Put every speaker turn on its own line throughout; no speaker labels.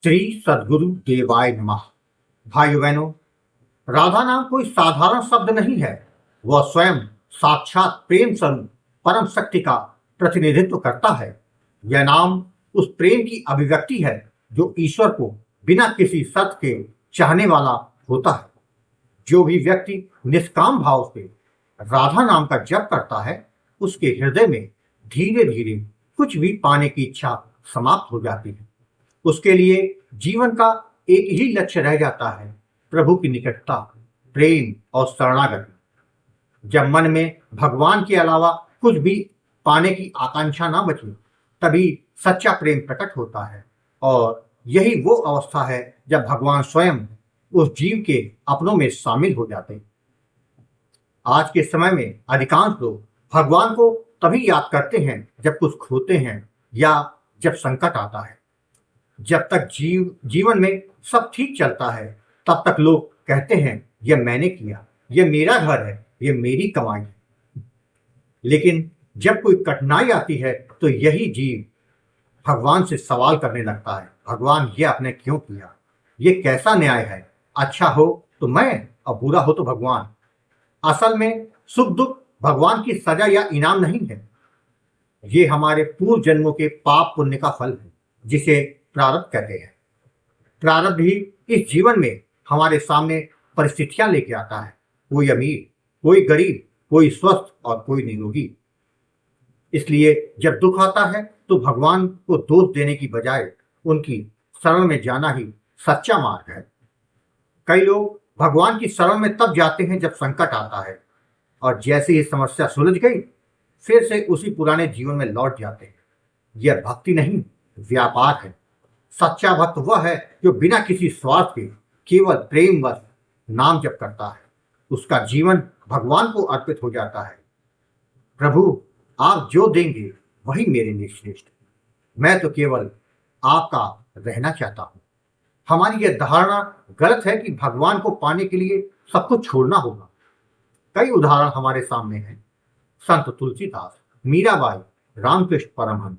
श्री सद्गुरु देवाय नमः। भाइयों बहनों, राधा नाम कोई साधारण शब्द नहीं है। वह स्वयं साक्षात प्रेम स्वरूप परम शक्ति का प्रतिनिधित्व करता है। यह नाम उस प्रेम की अभिव्यक्ति है जो ईश्वर को बिना किसी शर्त के चाहने वाला होता है। जो भी व्यक्ति निष्काम भाव से राधा नाम का जप करता है, उसके हृदय में धीरे धीरे कुछ भी पाने की इच्छा समाप्त हो जाती है। उसके लिए जीवन का एक ही लक्ष्य रह जाता है, प्रभु की निकटता, प्रेम और शरणागति। जब मन में भगवान के अलावा कुछ भी पाने की आकांक्षा ना बचे, तभी सच्चा प्रेम प्रकट होता है। और यही वो अवस्था है जब भगवान स्वयं उस जीव के अपनों में शामिल हो जाते हैं। आज के समय में अधिकांश लोग भगवान को तभी याद करते हैं जब कुछ खोते हैं या जब संकट आता है। जब तक जीवन में सब ठीक चलता है, तब तक लोग कहते हैं यह मैंने किया, यह मेरा घर है, यह मेरी कमाई है। लेकिन जब कोई कठिनाई आती है तो यही जीव भगवान से सवाल करने लगता है, भगवान ये आपने क्यों किया? ये कैसा न्याय है? अच्छा हो तो मैं और बुरा हो तो भगवान। असल में सुख दुख भगवान की सजा या इनाम नहीं है। ये हमारे पूर्व जन्मों के पाप पुण्य का फल है, जिसे प्रारब्ध कहते हैं। प्रारब्ध ही इस जीवन में हमारे सामने परिस्थितियां लेके आता है। कोई अमीर, कोई गरीब, कोई स्वस्थ और कोई निरोगी। इसलिए जब दुख आता है तो भगवान को दोष देने की बजाय उनकी शरण में जाना ही सच्चा मार्ग है। कई लोग भगवान की शरण में तब जाते हैं जब संकट आता है, और जैसे ही समस्या सुलझ गई फिर से उसी पुराने जीवन में लौट जाते हैं। यह भक्ति नहीं, व्यापार है। सच्चा भक्त वह है जो बिना किसी स्वार्थ के केवल प्रेमवश नाम जप करता है। उसका जीवन भगवान को अर्पित हो जाता है। प्रभु, आप जो देंगे वही मेरे लिए श्रेष्ठ। मैं तो केवल आपका रहना चाहता हूँ। हमारी यह धारणा गलत है कि भगवान को पाने के लिए सब कुछ छोड़ना होगा। कई उदाहरण हमारे सामने हैं। संत तुलसीदास, मीराबाई, रामकृष्ण परमहंस,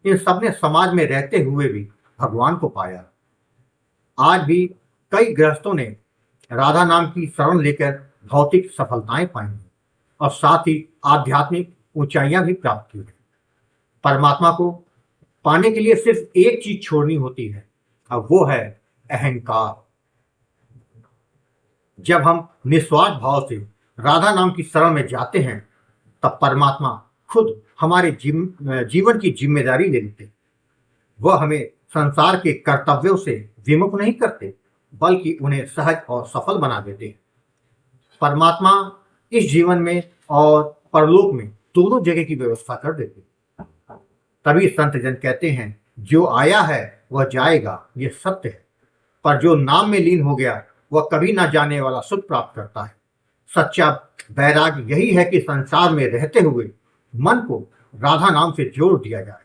इन सबने समाज में रहते हुए भी भगवान को पाया। आज भी कई गृहस्थों ने राधा नाम की शरण लेकर भौतिक सफलताएं पाई हैं और साथ ही आध्यात्मिक ऊंचाइयां भी प्राप्त की हैं। परमात्मा को पाने के लिए सिर्फ एक चीज छोड़नी होती है, अब वो है अहंकार। जब हम निस्वार्थ भाव से राधा नाम की शरण में जाते हैं, तब परमात्मा खुद हमारे जीवन की जिम्मेदारी ले लेते। वह हमें संसार के कर्तव्यों से विमुख नहीं करते, बल्कि उन्हें सहज और सफल बना देते हैं। परमात्मा इस जीवन में और परलोक में दोनों जगह की व्यवस्था कर देते। तभी संत जन कहते हैं, जो आया है वह जाएगा, यह सत्य है। पर जो नाम में लीन हो गया वह कभी ना जाने वाला सुख प्राप्त करता है। सच्चा वैराग्य यही है कि संसार में रहते हुए मन को राधा नाम से जोड़ दिया जाए।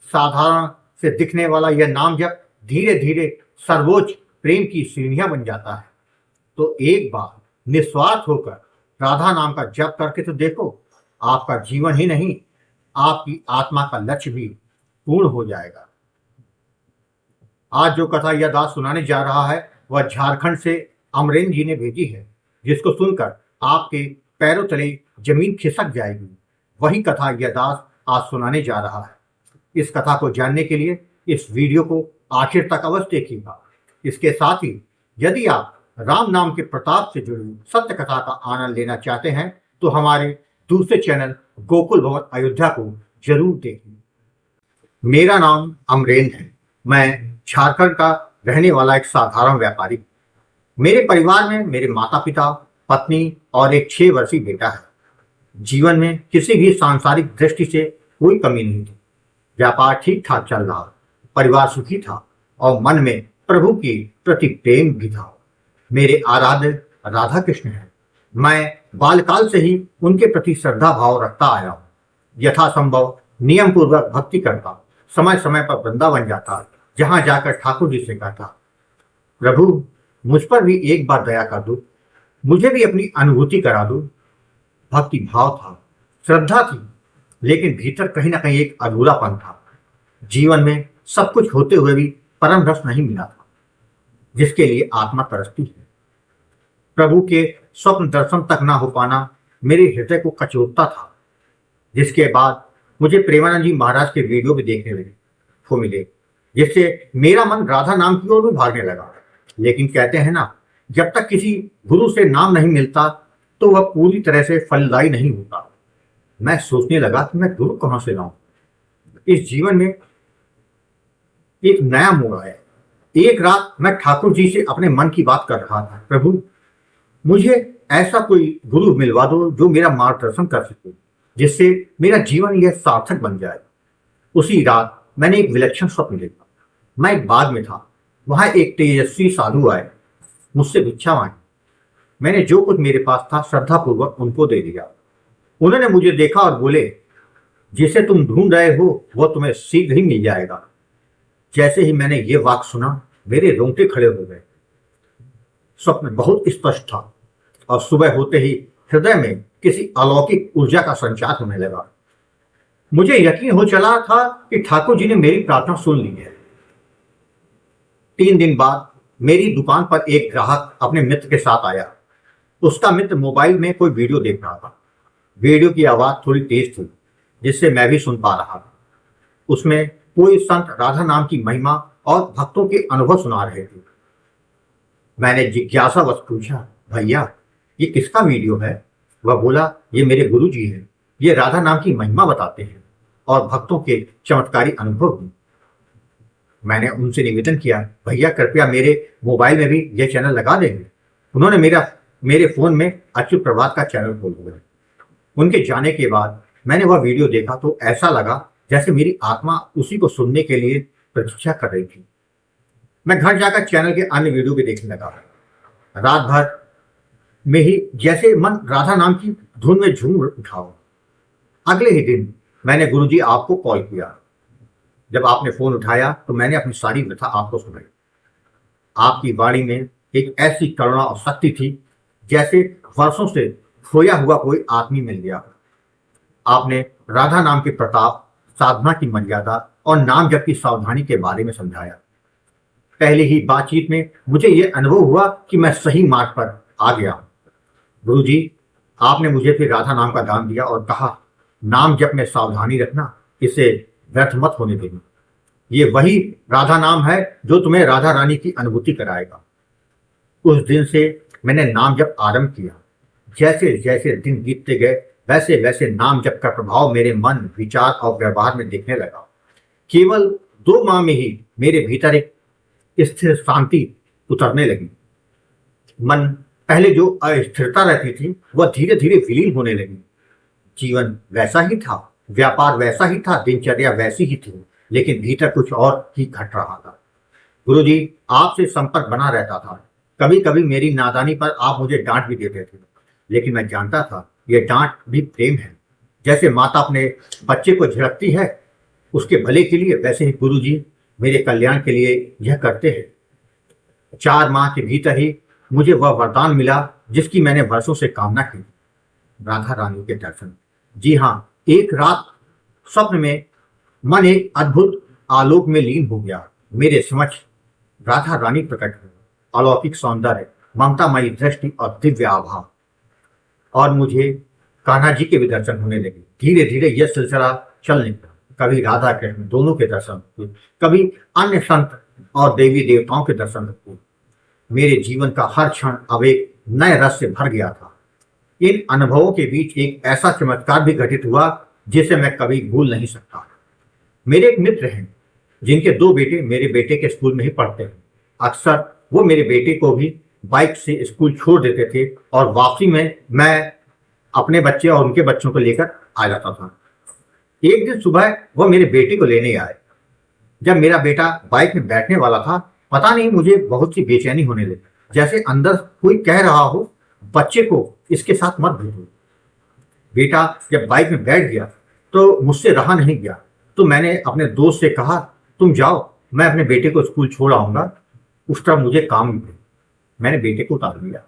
साधारण से दिखने वाला यह नाम जब धीरे धीरे सर्वोच्च प्रेम की सीढ़ियां बन जाता है। तो एक बार निस्वार्थ होकर राधा नाम का जप करके तो देखो, आपका जीवन ही नहीं, आपकी आत्मा का लक्ष्य भी पूर्ण हो जाएगा। आज जो कथा यह दास सुनाने जा रहा है वह झारखंड से अमरेंद्र जी ने भेजी है, जिसको सुनकर आपके पैरों तले जमीन खिसक जाएगी। वही कथा यह दास आज सुनाने जा रहा है। इस कथा को जानने के लिए इस वीडियो को आखिर तक अवश्य देखिएगा। इसके साथ ही यदि आप राम नाम के प्रताप से जुड़ी सत्य कथा का आनंद लेना चाहते हैं तो हमारे दूसरे चैनल गोकुल भवन अयोध्या को जरूर देखिए। मेरा नाम अमरेंद्र है। मैं झारखंड का रहने वाला एक साधारण व्यापारी। मेरे परिवार में मेरे माता पिता, पत्नी और एक 6 वर्षीय बेटा है। जीवन में किसी भी सांसारिक दृष्टि से कोई कमी नहीं थी। व्यापार ठीक ठाक चल रहा, परिवार सुखी था और मन में प्रभु के प्रति प्रेम भी था। मेरे आराध्य राधा कृष्ण हैं। मैं बालकाल से ही उनके प्रति श्रद्धा भाव रखता आया हूँ। यथासंभव नियम पूर्वक भक्ति करता, समय समय पर वृंदावन जाता, जहां जाकर ठाकुर जी से कहता, प्रभु मुझ पर भी एक बार दया कर दो, मुझे भी अपनी अनुभूति करा दो। भक्ति भाव था, श्रद्धा थी, लेकिन भीतर कहीं ना कहीं एक अधूरापन था। जीवन में सब कुछ होते हुए भी परम रस नहीं मिला था जिसके लिए आत्मा तरसती है। प्रभु के स्वप्न दर्शन तक ना हो पाना मेरे हृदय को कचोटता था, जिसके बाद मुझे प्रेमानंद जी महाराज के वीडियो भी देखने लगे को मिले, जिससे मेरा मन राधा नाम की ओर भी भागने लगा। लेकिन कहते हैं ना, जब तक किसी गुरु से नाम नहीं मिलता तो वह पूरी तरह से फलदायी नहीं होता। मैं सोचने लगा कि मैं गुरु कहां से लाऊं। इस जीवन में एक नया मोड़ आया। एक रात मैं ठाकुर जी से अपने मन की बात कर रहा था, प्रभु मुझे ऐसा कोई गुरु मिलवा दो जो मेरा मार्गदर्शन कर सके, जिससे मेरा जीवन यह सार्थक बन जाए। उसी रात मैंने एक विलक्षण स्वप्न देखा। मैं एक बाग में था, वहां एक तेजस्वी साधु आए, मुझसे भिक्षा मांगी। मैंने जो कुछ मेरे पास था श्रद्धापूर्वक उनको दे दिया। उन्होंने मुझे देखा और बोले, जिसे तुम ढूंढ रहे हो वह तुम्हें शीघ्र ही मिल जाएगा। जैसे ही मैंने ये वाक्य सुना मेरे रोंगटे खड़े हो गए। स्वप्न बहुत स्पष्ट था और सुबह होते ही हृदय में किसी अलौकिक ऊर्जा का संचार होने लगा। मुझे यकीन हो चला था कि ठाकुर जी ने मेरी प्रार्थना सुन ली है। 3 दिन बाद मेरी दुकान पर एक ग्राहक अपने मित्र के साथ आया। उसका मित्र मोबाइल में कोई वीडियो देख रहा था। वीडियो की आवाज थोड़ी तेज थी, जिससे मैं भी सुन पा रहा था। उसमें कोई संत राधा नाम की महिमा और भक्तों के अनुभव सुना रहे थे। मैंने जिज्ञासावश पूछा, भैया ये किसका वीडियो है? वह बोला, ये मेरे गुरु जी हैं। ये राधा नाम की महिमा बताते हैं और भक्तों के चमत्कारी अनुभव भी। मैंने उनसे निवेदन किया, भैया कृपया मेरे मोबाइल में भी यह चैनल लगा देंगे। उन्होंने मेरे फोन में अच्युत प्रभात का चैनल खोल दिया। उनके जाने के बाद मैंने वह वीडियो देखा तो ऐसा लगा जैसे मेरी आत्मा उसी को सुनने के लिए प्रतीक्षा कर रही थी। मैं घर जाकर चैनल के अन्य वीडियो भी देखने लगा। रात भर में ही जैसे मन राधा नाम की धुन में झूम उठा हो। अगले ही दिन मैंने गुरुजी आपको कॉल किया। जब आपने फोन उठाया तो मैंने अपनी सारी व्यथा आपको सुनाई। आपकी वाणी में एक ऐसी करुणा और शक्ति थी जैसे वर्षों से खोया हुआ कोई आदमी मिल गया। आपने राधा नाम के प्रताप, साधना की मर्यादा और नाम जप की सावधानी के बारे में समझाया। पहले ही बातचीत में मुझे यह अनुभव हुआ कि मैं सही मार्ग पर आ गया। गुरुजी, आपने मुझे फिर राधा नाम का दान दिया और कहा, नाम जप में सावधानी रखना, इसे व्यर्थ मत होने देना। ये वही राधा नाम है जो तुम्हें राधा रानी की अनुभूति कराएगा। उस दिन से मैंने नाम जप आरंभ किया। जैसे जैसे दिन बीतते गए वैसे वैसे नाम जप का प्रभाव मेरे मन, विचार और व्यवहार में दिखने लगा। केवल 2 माह में ही मेरे भीतर एक स्थिर शांति उतरने लगी। मन पहले जो अस्थिरता रहती थी वह धीरे धीरे विलीन होने लगी। जीवन वैसा ही था, व्यापार वैसा ही था, दिनचर्या वैसी ही थी, लेकिन भीतर कुछ और ही घट रहा था। गुरुजी, आपसे संपर्क बना रहता था। कभी कभी मेरी नादानी पर आप मुझे डांट भी देते थे, लेकिन मैं जानता था यह डांट भी प्रेम है। जैसे माता अपने बच्चे को झिड़कती है उसके भले के लिए, वैसे ही गुरुजी मेरे कल्याण के लिए यह करते हैं। 4 माह के भीतर ही मुझे वह वरदान मिला जिसकी मैंने वर्षों से कामना की, राधा रानी के दर्शन। जी हाँ, एक रात स्वप्न में मन एक अद्भुत आलोक में लीन हो गया। मेरे समक्ष राधा रानी प्रकट हुई। अलौकिक सौंदर्य, ममतामयी दृष्टि और दिव्य आभा, और मुझे कान्हा जी के भी दर्शन होने लगे। धीरे धीरे यह सिलसिला चल निकला। कभी राधा कृष्ण दोनों के दर्शन हुए, कभी अन्य संत और देवी देवताओं के दर्शन हुए। मेरे जीवन का हर क्षण अब एक नए रस से भर गया था। इन अनुभवों के बीच एक ऐसा चमत्कार भी घटित हुआ जिसे मैं कभी भूल नहीं सकता। मेरे एक मित्र हैं जिनके 2 बेटे मेरे बेटे के स्कूल में ही पढ़ते हैं। अक्सर वो मेरे बेटे को भी बाइक से स्कूल छोड़ देते थे और वापसी में मैं अपने बच्चे और उनके बच्चों को लेकर आ जाता था। एक दिन सुबह वह मेरे बेटे को लेने आए। जब मेरा बेटा बाइक में बैठने वाला था, पता नहीं मुझे बहुत सी बेचैनी होने लगी, जैसे अंदर कोई कह रहा हो, बच्चे को इसके साथ मत भेजो। बेटा जब बाइक में बैठ गया तो मुझसे रहा नहीं गया, तो मैंने अपने दोस्त से कहा, तुम जाओ, मैं अपने बेटे को स्कूल छोड़ आऊंगा, उस तरफ मुझे काम भी। मैंने बेटे को उतार दिया।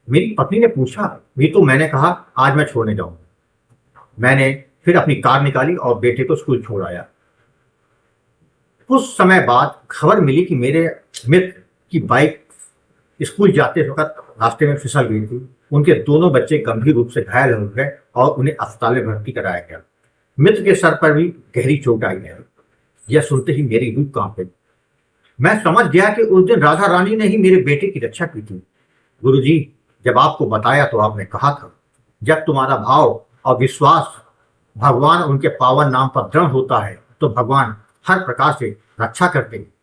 मेरी पत्नी ने पूछा भी, तो मैंने कहा आज मैं छोड़ने जाऊंगा। मैंने फिर अपनी कार निकाली और बेटे को स्कूल छोड़ आया। कुछ समय बाद खबर मिली कि मेरे मित्र की बाइक स्कूल जाते वक्त रास्ते में फिसल गई थी। उनके दोनों बच्चे गंभीर रूप से घायल हो गए और उन्हें अस्पताल में भर्ती कराया गया। मित्र के सर पर भी गहरी चोट आई है। यह सुनते ही मेरी रूह कांप गई। मैं समझ गया कि उस दिन राधा रानी ने ही मेरे बेटे की रक्षा की थी। गुरुजी, जब आपको बताया तो आपने कहा था, जब तुम्हारा भाव और विश्वास भगवान उनके पावन नाम पर दृढ़ होता है तो भगवान हर प्रकार से रक्षा करते हैं।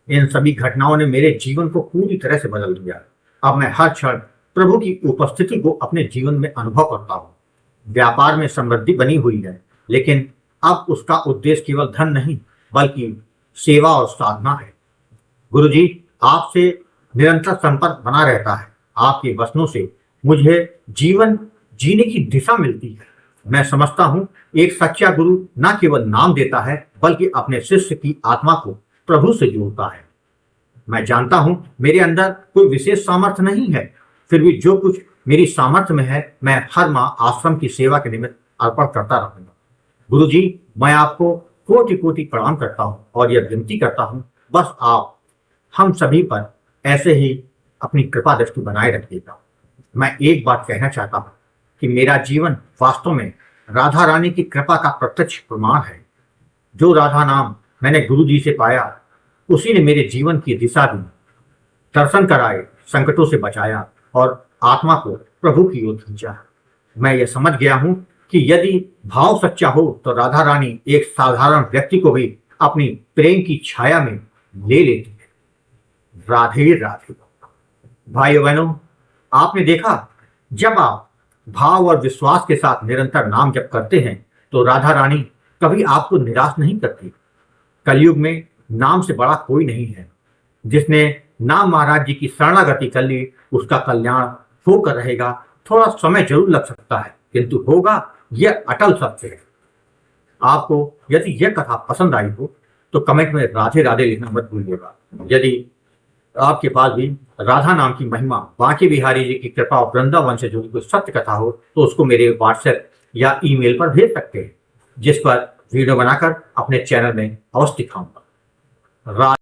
इन सभी घटनाओं ने मेरे जीवन को पूरी तरह से बदल दिया। अब मैं हर क्षण प्रभु की उपस्थिति को अपने जीवन में अनुभव करता हूँ। व्यापार में समृद्धि बनी हुई है, लेकिन अब उसका उद्देश्य केवल धन नहीं बल्कि सेवा और साधना है। गुरुजी, आपसे निरंतर संपर्क बना रहता है। आपके वचनों से मुझे जीवन जीने की दिशा मिलती है। मैं समझता हूँ एक सच्चा गुरु न केवल नाम देता है बल्कि अपने शिष्य की आत्मा को प्रभु से जोड़ता है। मैं जानता हूं मेरे अंदर कोई विशेष सामर्थ्य नहीं है, फिर भी जो कुछ मेरी सामर्थ्य में है मैं हर माह आश्रम की सेवा के निमित्त अर्पण करता रहूंगा। गुरुजी, मैं आपको कोटि कोटि प्रणाम करता हूं और यह विनती करता हूं, बस आप हम सभी पर ऐसे ही अपनी कृपा दृष्टि बनाए रखिएगा। मैं एक बात कहना चाहता हूं कि मेरा जीवन वास्तव में राधा रानी की कृपा का प्रत्यक्ष प्रमाण है। जो राधा नाम मैंने गुरु जी से पाया, उसी ने मेरे जीवन की दिशा दी, दर्शन कराए, संकटों से बचाया और आत्मा को प्रभु की ओर खींचा। मैं ये समझ गया हूं कि यदि भाव सच्चा हो तो राधा रानी एक साधारण व्यक्ति को भी अपनी प्रेम की छाया में ले लेती है। राधे राधे। भाइयों बहनों, आपने देखा, जब आप भाव और विश्वास के साथ निरंतर नाम जप करते हैं तो राधा रानी कभी आपको निराश नहीं करती। कलयुग में नाम से बड़ा कोई नहीं है। जिसने नाम महाराज जी की शरणागति कर ली उसका कल्याण होकर रहेगा। थोड़ा समय जरूर लग सकता है किंतु होगा, यह अटल सत्य है। आपको यदि यह कथा पसंद आई हो तो कमेंट में राधे राधे लिखना मत भूलिएगा। यदि आपके पास भी राधा नाम की महिमा, बांके बिहारी जी की कृपा और वृंदावन से जुड़ी कोई सत्य कथा हो तो उसको मेरे व्हाट्सएप या ईमेल पर भेज सकते हैं, जिस पर वीडियो बनाकर अपने चैनल में अवश्य दिखाऊंगा।